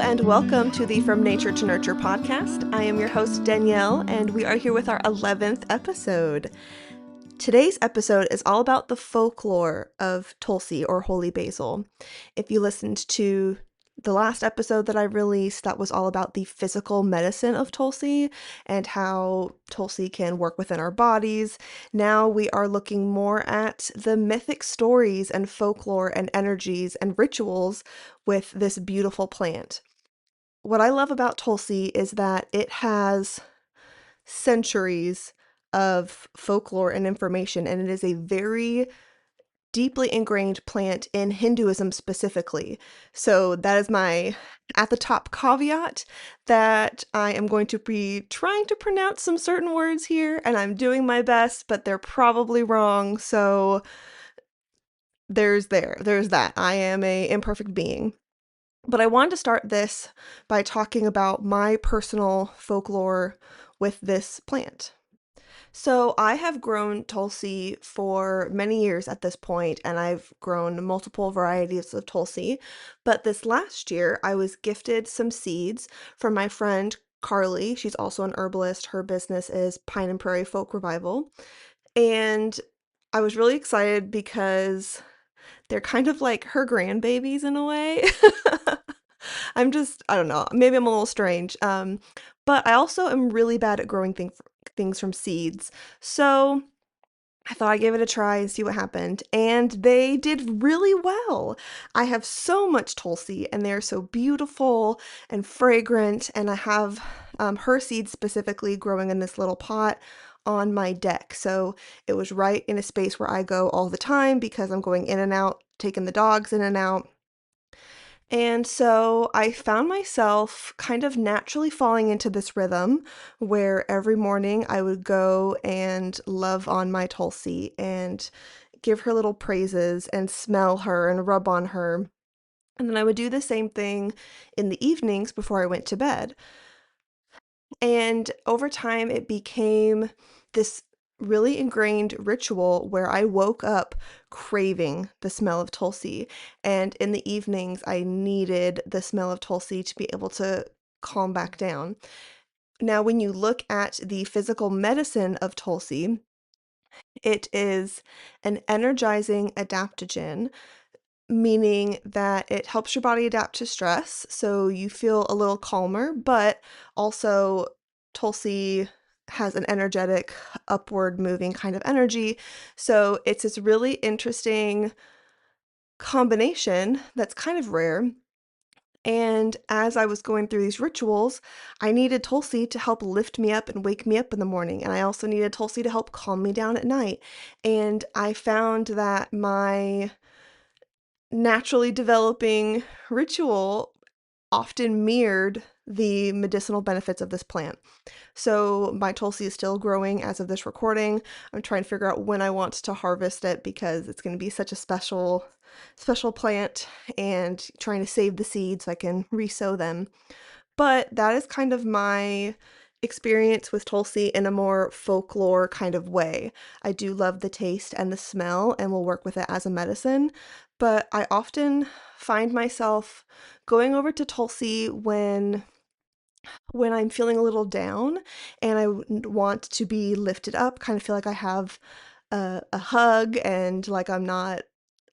and welcome to the From Nature to Nurture podcast. I am your host, Danielle, and we are here with our 11th episode. Today's episode is all about the folklore of Tulsi or Holy Basil. If you listened to the last episode that I released, that was all about the physical medicine of Tulsi and how Tulsi can work within our bodies. Now we are looking more at the mythic stories and folklore and energies and rituals with this beautiful plant. What I love about Tulsi is that it has centuries of folklore and information, and it is a very deeply ingrained plant in Hinduism specifically. So that is my at the top caveat that I am going to be trying to pronounce some certain words here, and I'm doing my best, but they're probably wrong. So there's that. I am a imperfect being. But I wanted to start this by talking about my personal folklore with this plant. So I have grown Tulsi for many years at this point, and I've grown multiple varieties of Tulsi. But this last year, I was gifted some seeds from my friend Carly. She's also an herbalist. Her business is Pine and Prairie Folk Revival. And I was really excited because they're kind of like her grandbabies in a way. I don't know, maybe I'm a little strange. But I also am really bad at growing things from seeds. So I thought I'd give it a try and see what happened. And they did really well. I have so much Tulsi, and they're so beautiful and fragrant. And I have her seeds specifically growing in this little pot on my deck. So it was right in a space where I go all the time because I'm going in and out, taking the dogs in and out. And so I found myself kind of naturally falling into this rhythm where every morning I would go and love on my Tulsi and give her little praises and smell her and rub on her. And then I would do the same thing in the evenings before I went to bed. And over time, it became this really ingrained ritual where I woke up craving the smell of Tulsi. And in the evenings, I needed the smell of Tulsi to be able to calm back down. Now, when you look at the physical medicine of Tulsi, it is an energizing adaptogen, meaning that it helps your body adapt to stress, so you feel a little calmer, but also Tulsi has an energetic, upward moving kind of energy. So it's this really interesting combination that's kind of rare. And as I was going through these rituals, I needed Tulsi to help lift me up and wake me up in the morning. And I also needed Tulsi to help calm me down at night. And I found that my naturally developing ritual often mirrored the medicinal benefits of this plant. So my Tulsi is still growing as of this recording. I'm trying to figure out when I want to harvest it because it's going to be such a special plant, and trying to save the seeds so I can resow them. But that is kind of my experience with Tulsi in a more folklore kind of way. I do love the taste and the smell and will work with it as a medicine, but I often find myself going over to Tulsi when I'm feeling a little down and I want to be lifted up, kind of feel like I have a hug and like I'm not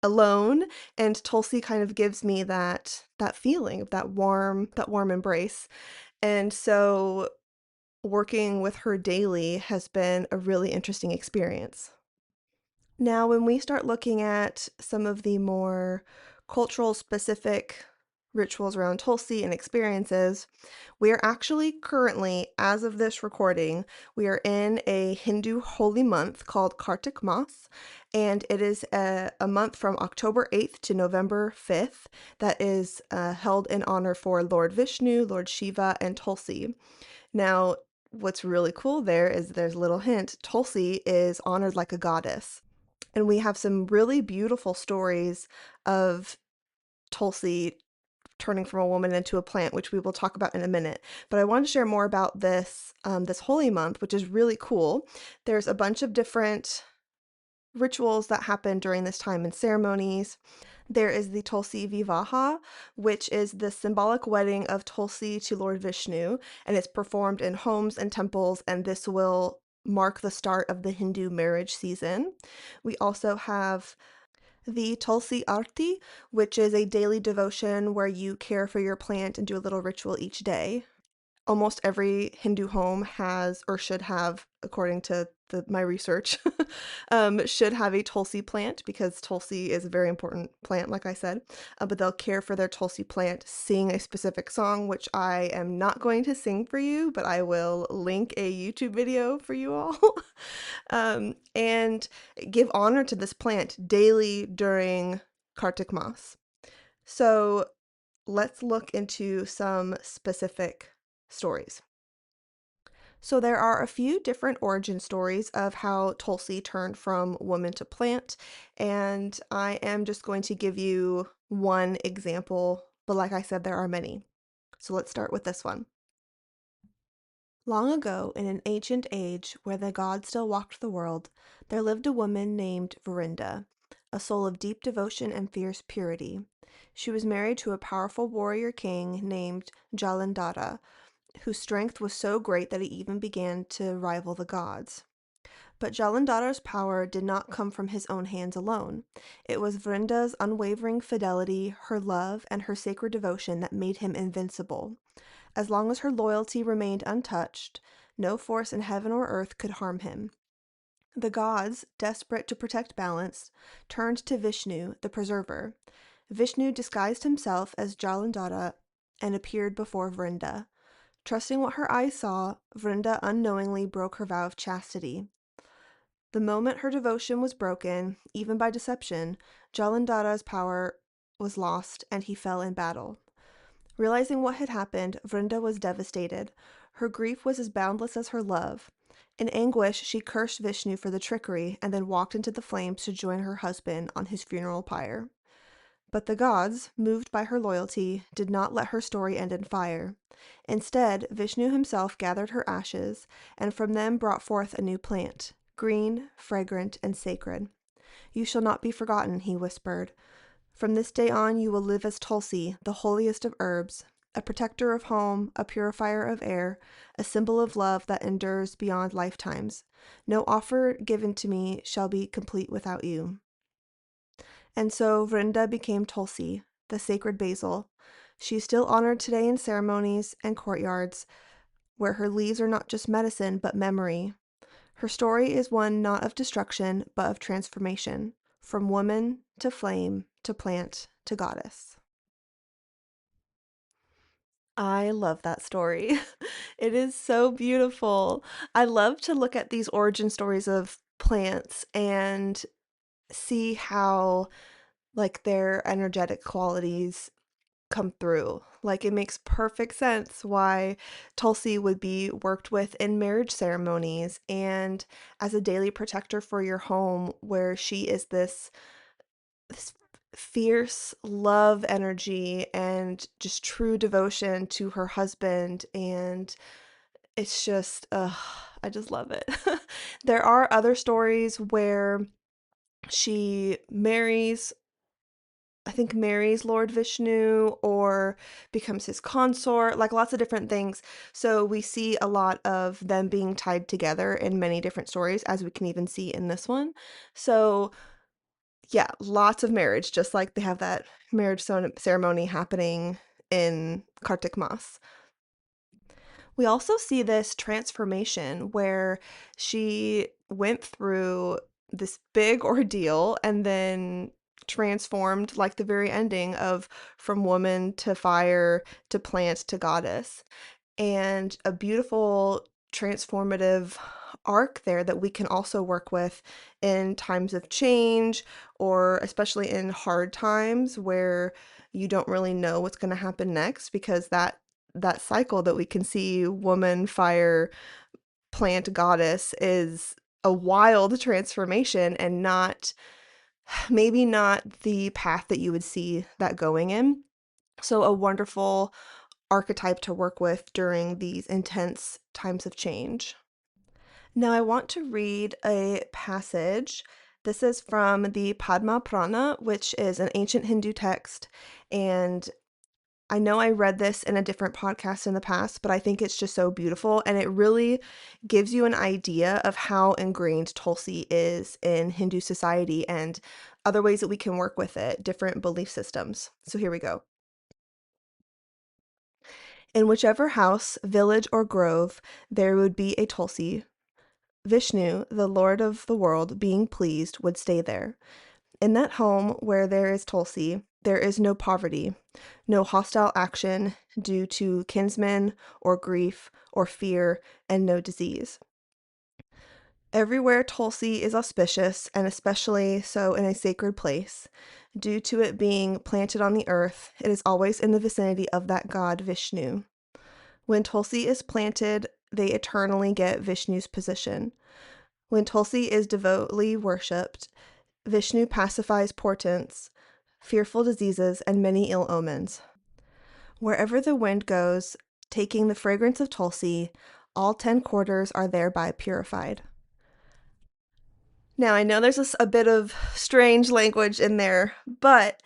alone. And Tulsi kind of gives me that feeling of that warm embrace. And so working with her daily has been a really interesting experience. Now, when we start looking at some of the more cultural specific rituals around Tulsi and experiences, we are actually currently, as of this recording, we are in a Hindu holy month called Kartik Mas, and it is a month from October 8th to November 5th that is held in honor for Lord Vishnu, Lord Shiva, and Tulsi. Now, what's really cool there's a little hint, Tulsi is honored like a goddess. And we have some really beautiful stories of Tulsi turning from a woman into a plant, which we will talk about in a minute. But I want to share more about this holy month, which is really cool. There's a bunch of different rituals that happen during this time in ceremonies. There is the Tulsi Vivaha, which is the symbolic wedding of Tulsi to Lord Vishnu, and it's performed in homes and temples, and this will mark the start of the Hindu marriage season. We also have the Tulsi Arti, which is a daily devotion where you care for your plant and do a little ritual each day. Almost every Hindu home has or should have, according to my research, should have a Tulsi plant because Tulsi is a very important plant, like I said. But they'll care for their Tulsi plant, sing a specific song, which I am not going to sing for you, but I will link a YouTube video for you all. And give honor to this plant daily during Kartik Mas. So let's look into some specific stories. So there are a few different origin stories of how Tulsi turned from woman to plant, and I am just going to give you one example, but like I said, there are many. So let's start with this one. Long ago, in an ancient age where the gods still walked the world, there lived a woman named Verinda, a soul of deep devotion and fierce purity. She was married to a powerful warrior king named Jalandhara, whose strength was so great that he even began to rival the gods. But Jalandhara's power did not come from his own hands alone. It was Vrinda's unwavering fidelity, her love, and her sacred devotion that made him invincible. As long as her loyalty remained untouched, no force in heaven or earth could harm him. The gods, desperate to protect balance, turned to Vishnu, the preserver. Vishnu disguised himself as Jalandhara and appeared before Vrinda. Trusting what her eyes saw, Vrinda unknowingly broke her vow of chastity. The moment her devotion was broken, even by deception, Jalandhara's power was lost and he fell in battle. Realizing what had happened, Vrinda was devastated. Her grief was as boundless as her love. In anguish, she cursed Vishnu for the trickery and then walked into the flames to join her husband on his funeral pyre. But the gods, moved by her loyalty, did not let her story end in fire. Instead, Vishnu himself gathered her ashes, and from them brought forth a new plant, green, fragrant, and sacred. You shall not be forgotten, he whispered. From this day on you will live as Tulsi, the holiest of herbs, a protector of home, a purifier of air, a symbol of love that endures beyond lifetimes. No offer given to me shall be complete without you. And so Vrinda became Tulsi, the sacred basil. She is still honored today in ceremonies and courtyards, where her leaves are not just medicine, but memory. Her story is one not of destruction, but of transformation, from woman to flame to plant to goddess. I love that story. It is so beautiful. I love to look at these origin stories of plants and see how like their energetic qualities come through. Like it makes perfect sense why Tulsi would be worked with in marriage ceremonies and as a daily protector for your home, where she is this fierce love energy and just true devotion to her husband, and it's just I just love it. There are other stories where she marries, I think marries Lord Vishnu or becomes his consort, like lots of different things. So we see a lot of them being tied together in many different stories, as we can even see in this one. So yeah, lots of marriage, just like they have that marriage ceremony happening in Kartik Mas. We also see this transformation where she went through this big ordeal and then transformed, like the very ending of from woman to fire to plant to goddess, and a beautiful transformative arc there that we can also work with in times of change, or especially in hard times where you don't really know what's going to happen next, because that cycle that we can see woman fire plant goddess is a wild transformation, and not maybe not the path that you would see that going in. So a wonderful archetype to work with during these intense times of change. Now, I want to read a passage This is from the Padma Purana, which is an ancient Hindu text. And I know I read this in a different podcast in the past, but I think it's just so beautiful. And it really gives you an idea of how ingrained Tulsi is in Hindu society and other ways that we can work with it, different belief systems. So here we go. In whichever house, village, or grove there would be a Tulsi, Vishnu, the Lord of the world, being pleased, would stay there. In that home where there is Tulsi, there is no poverty, no hostile action due to kinsmen or grief or fear, and no disease. Everywhere Tulsi is auspicious, and especially so in a sacred place. Due to it being planted on the earth, it is always in the vicinity of that god Vishnu. When Tulsi is planted, they eternally get Vishnu's position. When Tulsi is devotedly worshipped, Vishnu pacifies portents, fearful diseases, and many ill omens. Wherever the wind goes, taking the fragrance of Tulsi, all 10 quarters are thereby purified. Now, I know there's a bit of strange language in there, but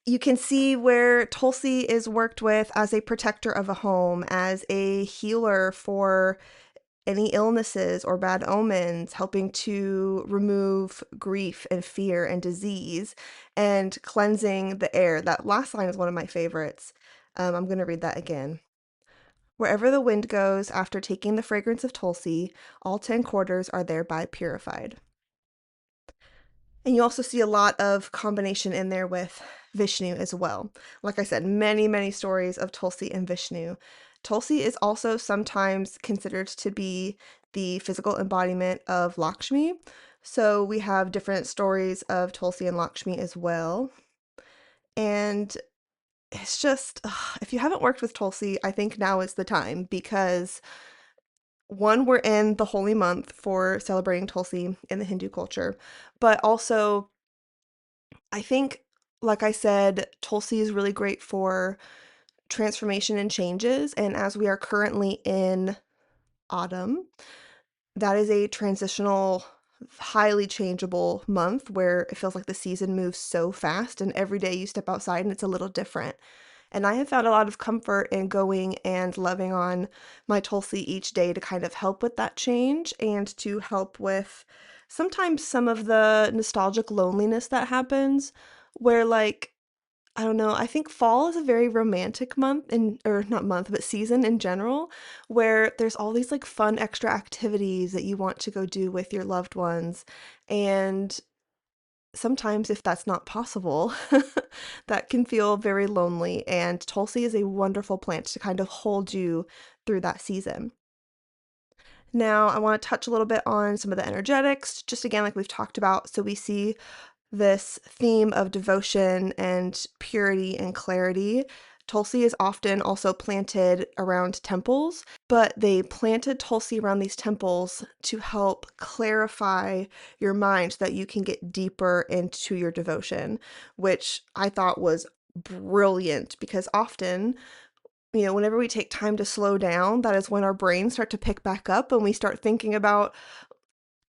you can see where Tulsi is worked with as a protector of a home, as a healer for any illnesses or bad omens, helping to remove grief and fear and disease, and cleansing the air. That last line is one of my favorites. I'm going to read that again. Wherever the wind goes, after taking the fragrance of Tulsi, all 10 quarters are thereby purified. And you also see a lot of combination in there with Vishnu as well. Like I said, many, many stories of Tulsi and Vishnu. Tulsi is also sometimes considered to be the physical embodiment of Lakshmi. So we have different stories of Tulsi and Lakshmi as well. And it's just, if you haven't worked with Tulsi, I think now is the time because one, we're in the holy month for celebrating Tulsi in the Hindu culture, but also I think, like I said, Tulsi is really great for transformation and changes. And as we are currently in autumn, that is a transitional, highly changeable month where it feels like the season moves so fast, and every day you step outside and it's a little different. And I have found a lot of comfort in going and loving on my Tulsi each day to kind of help with that change and to help with sometimes some of the nostalgic loneliness that happens where like I don't know, I think fall is a very romantic month and or not month, but season in general, where there's all these like fun extra activities that you want to go do with your loved ones. And sometimes if that's not possible, that can feel very lonely. And Tulsi is a wonderful plant to kind of hold you through that season. Now, I want to touch a little bit on some of the energetics, just again, like we've talked about. So we see this theme of devotion and purity and clarity. Tulsi is often also planted around temples, but they planted Tulsi around these temples to help clarify your mind so that you can get deeper into your devotion, which I thought was brilliant because often, whenever we take time to slow down, that is when our brains start to pick back up and we start thinking about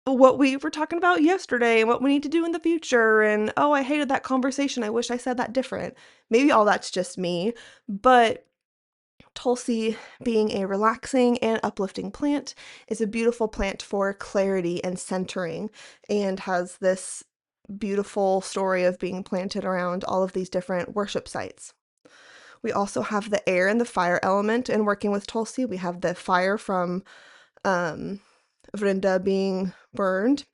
what we were talking about yesterday and what we need to do in the future. And oh, I hated that conversation. I wish I said that different. Maybe all that's just me, but Tulsi, being a relaxing and uplifting plant, is a beautiful plant for clarity and centering and has this beautiful story of being planted around all of these different worship sites. We also have the air and the fire element in working with Tulsi. We have the fire from um, Vrinda being burned,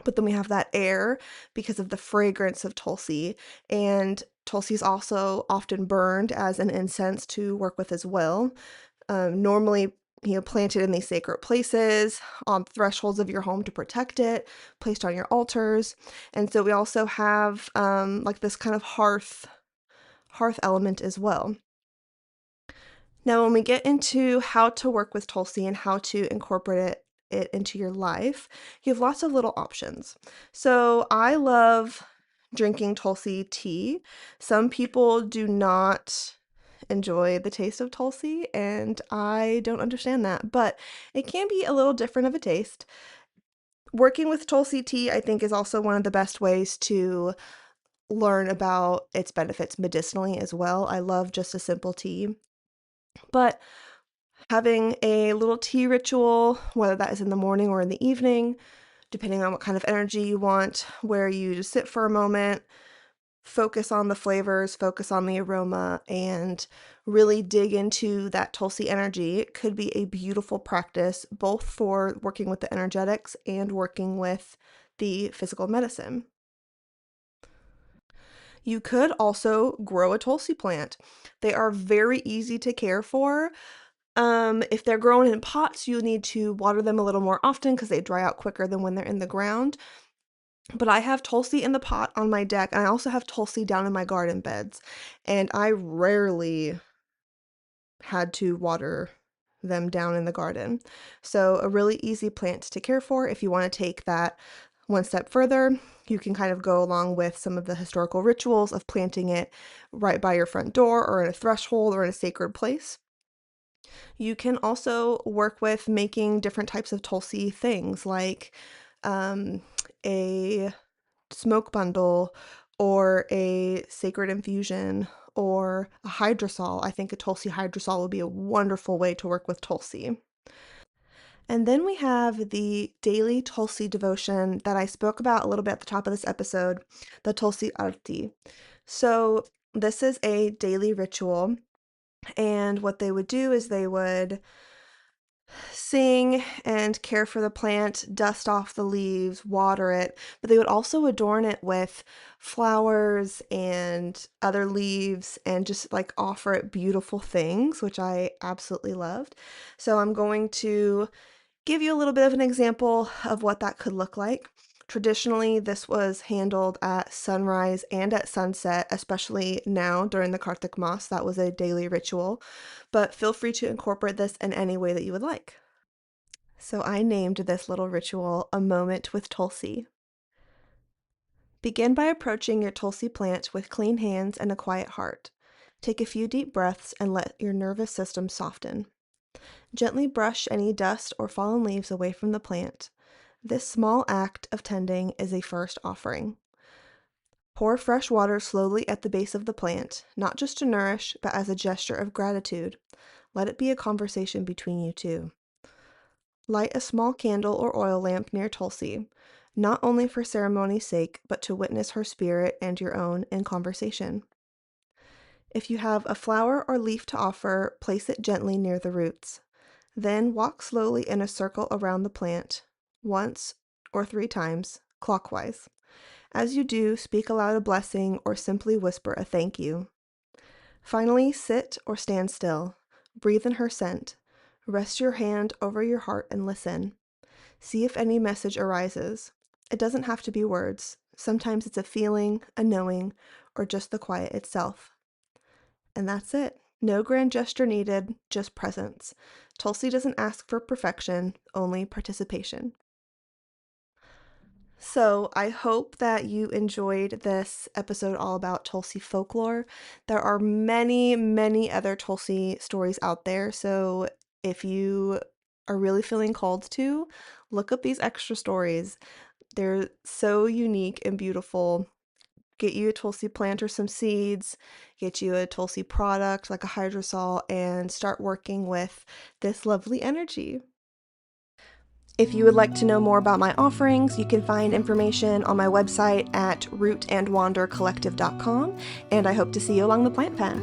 but then we have that air because of the fragrance of Tulsi. And Tulsi is also often burned as an incense to work with as well. Normally, planted in these sacred places, on thresholds of your home to protect it, placed on your altars. And so we also have like this kind of hearth element as well. Now, when we get into how to work with Tulsi and how to incorporate it into your life, you have lots of little options. So I love drinking Tulsi tea. Some people do not enjoy the taste of Tulsi, and I don't understand that, but it can be a little different of a taste. Working with Tulsi tea, I think, is also one of the best ways to learn about its benefits medicinally as well. I love just a simple tea, but having a little tea ritual, whether that is in the morning or in the evening, depending on what kind of energy you want, where you just sit for a moment, focus on the flavors, focus on the aroma, and really dig into that Tulsi energy. It could be a beautiful practice, both for working with the energetics and working with the physical medicine. You could also grow a Tulsi plant. They are very easy to care for. If they're grown in pots, you need to water them a little more often because they dry out quicker than when they're in the ground. But I have Tulsi in the pot on my deck, and I also have Tulsi down in my garden beds, and I rarely had to water them down in the garden. So a really easy plant to care for. If you want to take that one step further, you can kind of go along with some of the historical rituals of planting it right by your front door or in a threshold or in a sacred place. You can also work with making different types of Tulsi things like a smoke bundle or a sacred infusion or a hydrosol. I think a Tulsi hydrosol would be a wonderful way to work with Tulsi. And then we have the daily Tulsi devotion that I spoke about a little bit at the top of this episode, the Tulsi Arti. So this is a daily ritual, and what they would do is they would sing and care for the plant, dust off the leaves, water it, but they would also adorn it with flowers and other leaves and just like offer it beautiful things, which I absolutely loved. So I'm going to give you a little bit of an example of what that could look like. Traditionally, this was handled at sunrise and at sunset, especially now during the Kartik Mas. That was a daily ritual, but feel free to incorporate this in any way that you would like. So I named this little ritual A Moment with Tulsi. Begin by approaching your Tulsi plant with clean hands and a quiet heart. Take a few deep breaths and let your nervous system soften. Gently brush any dust or fallen leaves away from the plant. This small act of tending is a first offering. Pour fresh water slowly at the base of the plant, not just to nourish, but as a gesture of gratitude. Let it be a conversation between you two. Light a small candle or oil lamp near Tulsi, not only for ceremony's sake, but to witness her spirit and your own in conversation. If you have a flower or leaf to offer, place it gently near the roots. Then walk slowly in a circle around the plant, once or 3 times, clockwise. As you do, speak aloud a blessing or simply whisper a thank you. Finally, sit or stand still. Breathe in her scent. Rest your hand over your heart and listen. See if any message arises. It doesn't have to be words. Sometimes it's a feeling, a knowing, or just the quiet itself. And that's it. No grand gesture needed, just presence. Tulsi doesn't ask for perfection, only participation. So I hope that you enjoyed this episode all about Tulsi folklore. There are many, many other Tulsi stories out there. So if you are really feeling called to, look up these extra stories. They're so unique and beautiful. Get you a Tulsi plant or some seeds, get you a Tulsi product like a hydrosol, and start working with this lovely energy. If you would like to know more about my offerings, you can find information on my website at rootandwandercollective.com, and I hope to see you along the plant path.